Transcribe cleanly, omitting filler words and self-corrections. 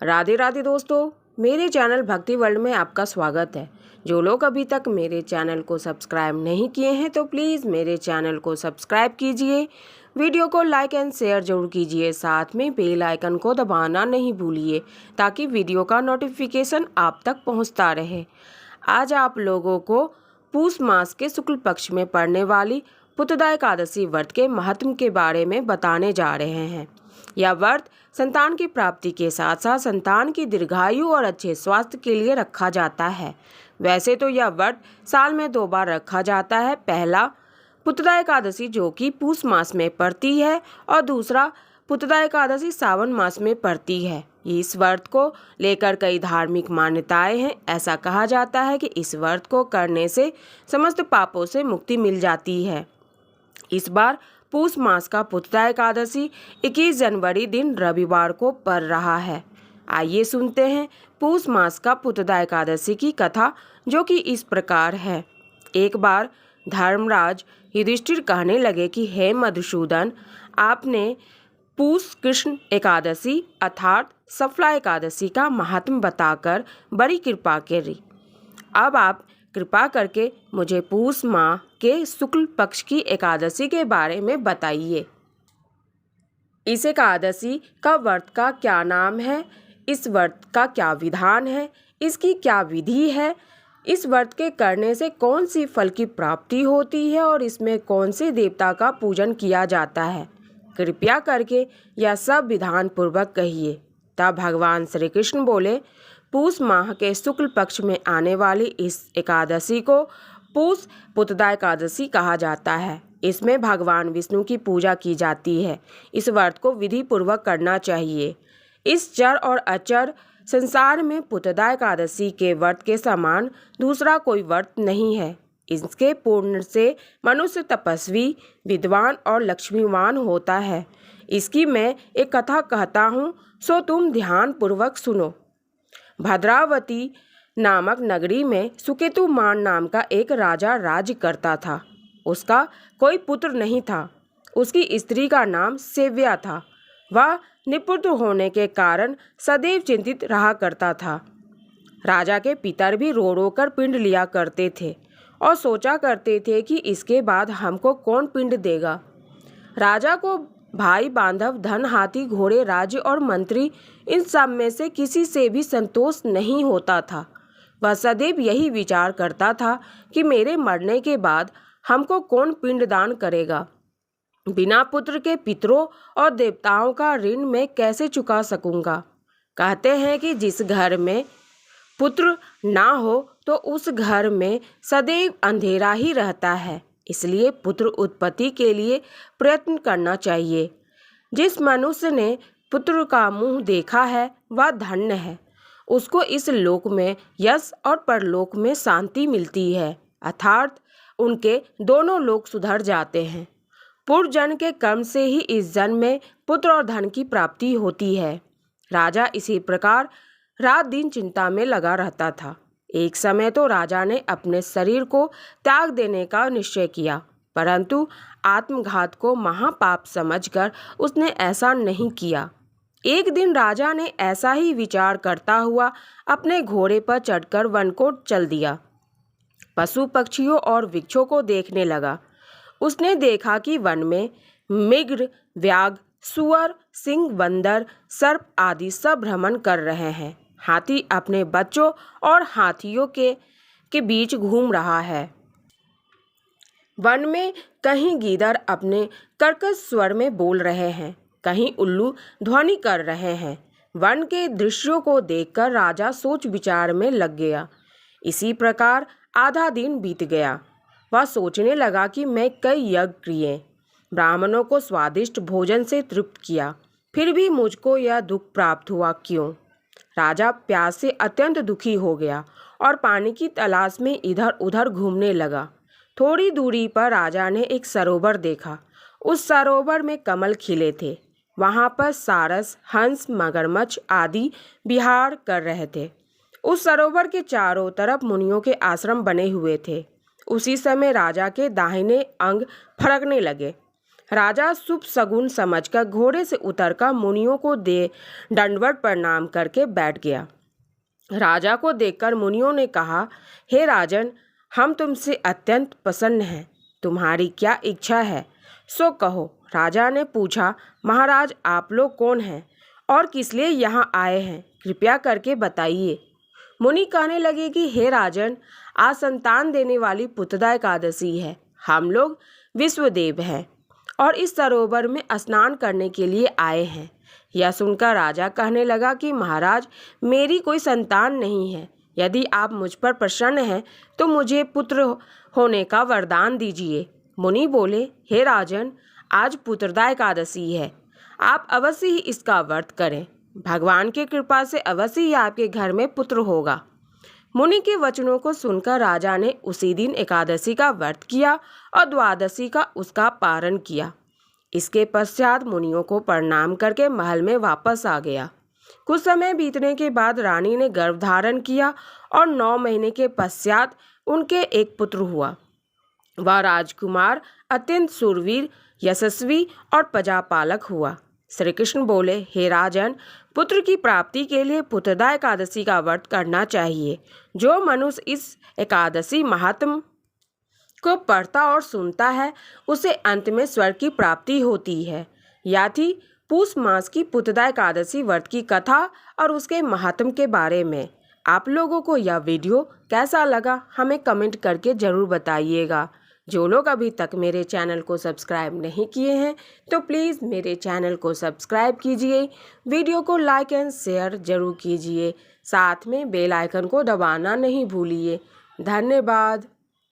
राधे राधे दोस्तों, मेरे चैनल भक्ति वर्ल्ड में आपका स्वागत है। जो लोग अभी तक मेरे चैनल को सब्सक्राइब नहीं किए हैं तो प्लीज़ मेरे चैनल को सब्सक्राइब कीजिए, वीडियो को लाइक एंड शेयर जरूर कीजिए, साथ में बेल आइकन को दबाना नहीं भूलिए ताकि वीडियो का नोटिफिकेशन आप तक पहुंचता रहे। आज आप लोगों को पूष मास के शुक्ल पक्ष में पड़ने वाली पुत्रदा एकादशी व्रत के महत्व के बारे में बताने जा रहे हैं। यह व्रत संतान की प्राप्ति के साथ साथ संतान की दीर्घायु और अच्छे स्वास्थ्य के लिए रखा जाता है। वैसे तो यह व्रत साल में 2 बार रखा जाता है। पहला पुत्रदा एकादशी जो कि पूष मास में पड़ती है और दूसरा पुत्रदा एकादशी सावन मास में पड़ती है। इस व्रत को लेकर कई धार्मिक मान्यताएं हैं। ऐसा कहा जाता है कि इस व्रत को करने से समस्त पापों से मुक्ति मिल जाती है। इस बार पूष मास का पुत्रदा एकादशी 21 जनवरी दिन रविवार को पड़ रहा है। आइए सुनते हैं पूष मास का पुत्रदा एकादशी की कथा, जो कि इस प्रकार है। एक बार धर्मराज युधिष्ठिर कहने लगे कि हे मधुसूदन, आपने पूष कृष्ण एकादशी अर्थात सफला एकादशी का महात्म बताकर बड़ी कृपा करी। अब आप कृपा करके मुझे पूष माह के शुक्ल पक्ष की एकादशी के बारे में बताइए। इस एकादशी का व्रत का क्या नाम है, इस व्रत का क्या विधान है, इसकी क्या विधि है, इस व्रत के करने से कौन सी फल की प्राप्ति होती है और इसमें कौन से देवता का पूजन किया जाता है। कृपया करके यह सब विधान पूर्वक कहिए। तब भगवान श्री कृष्ण बोले, पूष माह के शुक्ल पक्ष में आने वाली इस एकादशी को पूष पुत्रदा एकादशी कहा जाता है। इसमें भगवान विष्णु की पूजा की जाती है। इस व्रत को विधि पूर्वक करना चाहिए। इस चर और अचर संसार में पुत्रदा एकादशी के व्रत के समान दूसरा कोई व्रत नहीं है। इसके पूर्ण से मनुष्य तपस्वी, विद्वान और लक्ष्मीवान होता है। इसकी मैं एक कथा कहता हूँ, सो तुम ध्यान पूर्वक सुनो। भद्रावती नामक नगरी में सुकेतुमान नाम का एक राजा राज्य करता था। उसका कोई पुत्र नहीं था। उसकी स्त्री का नाम सेव्या था। वह निपुत्र होने के कारण सदैव चिंतित रहा करता था। राजा के पितर भी रो रो कर पिंड लिया करते थे और सोचा करते थे कि इसके बाद हमको कौन पिंड देगा। राजा को भाई बांधव, धन, हाथी, घोड़े, राज्य और मंत्री, इन सब में से किसी से भी संतोष नहीं होता था। वह सदैव यही विचार करता था कि मेरे मरने के बाद हमको कौन पिंडदान करेगा। बिना पुत्र के पितरों और देवताओं का ऋण मैं कैसे चुका सकूंगा। कहते हैं कि जिस घर में पुत्र ना हो तो उस घर में सदैव अंधेरा ही रहता है। इसलिए पुत्र उत्पत्ति के लिए प्रयत्न करना चाहिए। जिस मनुष्य ने पुत्र का मुंह देखा है वह धन्य है। उसको इस लोक में यश और परलोक में शांति मिलती है, अर्थात उनके दोनों लोक सुधर जाते हैं। पूर्व जन्म के कर्म से ही इस जन्म में पुत्र और धन की प्राप्ति होती है। राजा इसी प्रकार रात दिन चिंता में लगा रहता था। एक समय तो राजा ने अपने शरीर को त्याग देने का निश्चय किया, परंतु आत्मघात को महापाप समझकर उसने ऐसा नहीं किया। एक दिन राजा ने ऐसा ही विचार करता हुआ अपने घोड़े पर चढ़कर वन को चल दिया। पशु पक्षियों और वृक्षों को देखने लगा। उसने देखा कि वन में मृग, व्याघ्र, सुअर, सिंह, बंदर, सर्प आदि सब भ्रमण कर रहे हैं। हाथी अपने बच्चों और हाथियों के बीच घूम रहा है। वन में कहीं गीदड़ अपने कर्कश स्वर में बोल रहे हैं, कहीं उल्लू ध्वनि कर रहे हैं। वन के दृश्यों को देखकर राजा सोच विचार में लग गया। इसी प्रकार आधा दिन बीत गया। वह सोचने लगा कि मैं कई यज्ञ किए, ब्राह्मणों को स्वादिष्ट भोजन से तृप्त किया, फिर भी मुझको यह दुख प्राप्त हुआ क्यों। राजा प्यास से अत्यंत दुखी हो गया और पानी की तलाश में इधर उधर घूमने लगा। थोड़ी दूरी पर राजा ने एक सरोवर देखा। उस सरोवर में कमल खिले थे। वहाँ पर सारस, हंस, मगरमच्छ आदि विहार कर रहे थे। उस सरोवर के चारों तरफ मुनियों के आश्रम बने हुए थे। उसी समय राजा के दाहिने अंग फड़कने लगे। राजा शुभ शगुन समझकर घोड़े से उतरकर मुनियों को दे दंडवत प्रणाम करके बैठ गया। राजा को देखकर मुनियों ने कहा, हे राजन, हम तुमसे अत्यंत प्रसन्न हैं। तुम्हारी क्या इच्छा है, सो कहो। राजा ने पूछा, महाराज, आप लोग कौन हैं और किस लिए यहाँ आए हैं, कृपया करके बताइए। मुनि कहने लगे कि हे राजन, आज संतान देने वाली पुत्रदा एकादशी है। हम लोग विश्वदेव हैं और इस सरोवर में स्नान करने के लिए आए हैं। यह सुनकर राजा कहने लगा कि महाराज, मेरी कोई संतान नहीं है। यदि आप मुझ पर प्रसन्न हैं तो मुझे पुत्र होने का वरदान दीजिए। मुनि बोले, हे राजन, आज पुत्रदा एकादशी है, आप अवश्य ही इसका व्रत करें। भगवान की कृपा से अवश्य ही आपके घर में पुत्र होगा। मुनि के वचनों को सुनकर राजा ने उसी दिन एकादशी का व्रत किया और द्वादशी का उसका पारण किया। इसके पश्चात मुनियों को प्रणाम करके महल में वापस आ गया। कुछ समय बीतने के बाद रानी ने गर्भ धारण किया और 9 महीने के पश्चात उनके एक पुत्र हुआ। वह राजकुमार अत्यंत शूरवीर, यशस्वी और प्रजापालक हुआ। श्री कृष्ण बोले, हे राजन, पुत्र की प्राप्ति के लिए पुत्रदा एकादशी का व्रत करना चाहिए। जो मनुष्य इस एकादशी महात्म को पढ़ता और सुनता है, उसे अंत में स्वर्ग की प्राप्ति होती है। यह थी पूष मास की पुत्रदा एकादशी व्रत की कथा और उसके महात्म के बारे में। आप लोगों को यह वीडियो कैसा लगा, हमें कमेंट करके ज़रूर बताइएगा। जो लोग अभी तक मेरे चैनल को सब्सक्राइब नहीं किए हैं तो प्लीज़ मेरे चैनल को सब्सक्राइब कीजिए, वीडियो को लाइक एंड शेयर ज़रूर कीजिए, साथ में बेल आइकन को दबाना नहीं भूलिए। धन्यवाद।